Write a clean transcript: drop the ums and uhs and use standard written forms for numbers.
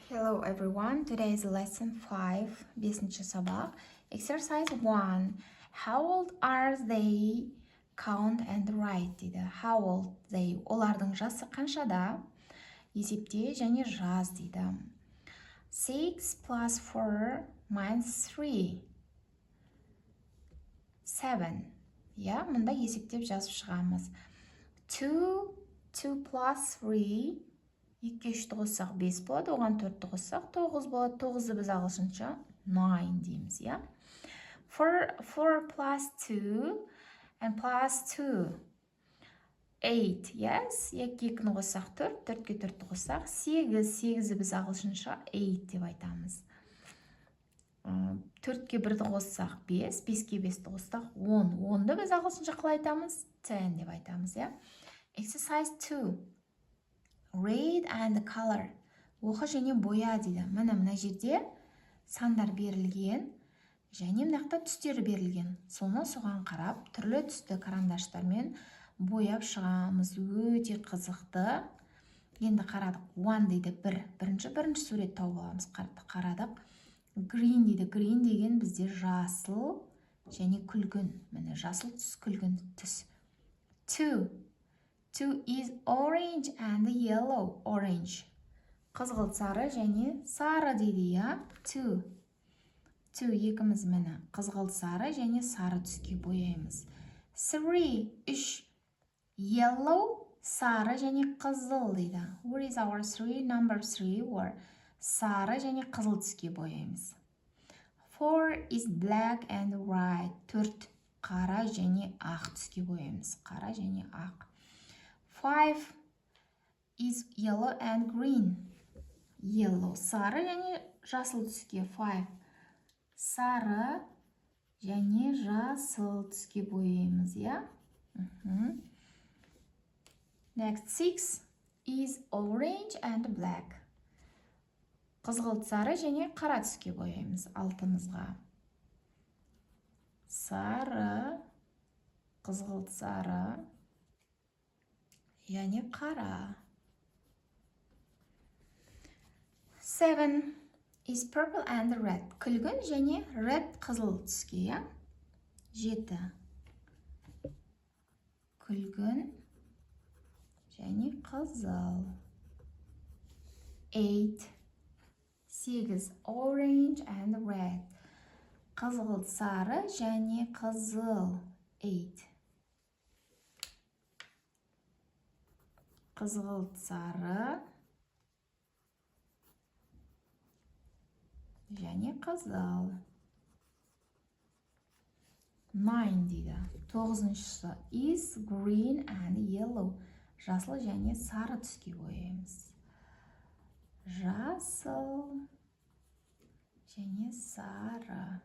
Hello everyone, today is lesson 5, 5-ші сабақ. Exercise 1. How old are they? Count and write дейді. How old they? Олардың жасы қаншада? Есепте және жаз дейді. 6 plus 4 minus 3. 7. Я, мұнда есептеп жазып шығамыз. 2 plus 3. 2-ке 3-ті қоссақ 5 болады, оған 4-ті қоссақ 9 болады. 9-ды біз ағылшынша 9 дейміз, я? 4 plus 2 and plus 2. 8, yes? 2-2-ні қоссақ 4, 4-ке 4-ті қоссақ 8. 8-ді біз ағылшынша 8 деп айтамыз. 4-ке 1-ді қоссақ 5, 5-ке 5-ті қоссақ 10. 10-ды біз ағылшынша қалай айтамыз? 10 деп айтамыз, я? Exercise 2. Read and color. Оқы және боя дейді. Мына жерде сандар берілген және мынақта түстері берілген. Соған қарап, түрлі түсті карандаштармен бояп шығамыз. Өте қызықты. Енді қарадық. One дейді бірінші сурет тауып аламыз. Қарадық. Green дейді. Green деген бізде жасыл және күлгін. Міне жасыл түс, күлгін түс. Two is orange and yellow. Orange. Қызғылт сары және сары дейді, я? Two екіміз мені қызғылт сары және сары түске бояймыз. 3. Yellow, сары және қызыл дейді. Where is our 3? Number 3 or сары және қызыл түске бояймыз. 4 is black and white. 4. Қара және ақ түске бояймыз. Қара және ақ. 5 is yellow and green. Yellow, сары және жасыл түске. 5. Сары және жасыл түске бояймыз, я? Next, 6 is orange and black. Қызғылт сары және қара түске бояймыз. 6-мызға. Сары, қызғылт сары, яғни қара. 7 is purple and red. Күлгін және red қызыл түске, я? 7. Күлгін және қызыл. 8 orange and red. Қызғылт сары және қызыл. 8. Қызғылт сары және қызыл. 9 дейді. 9-шысы is green and yellow. Жасыл және сары түске бояймыз. Жасыл және сары.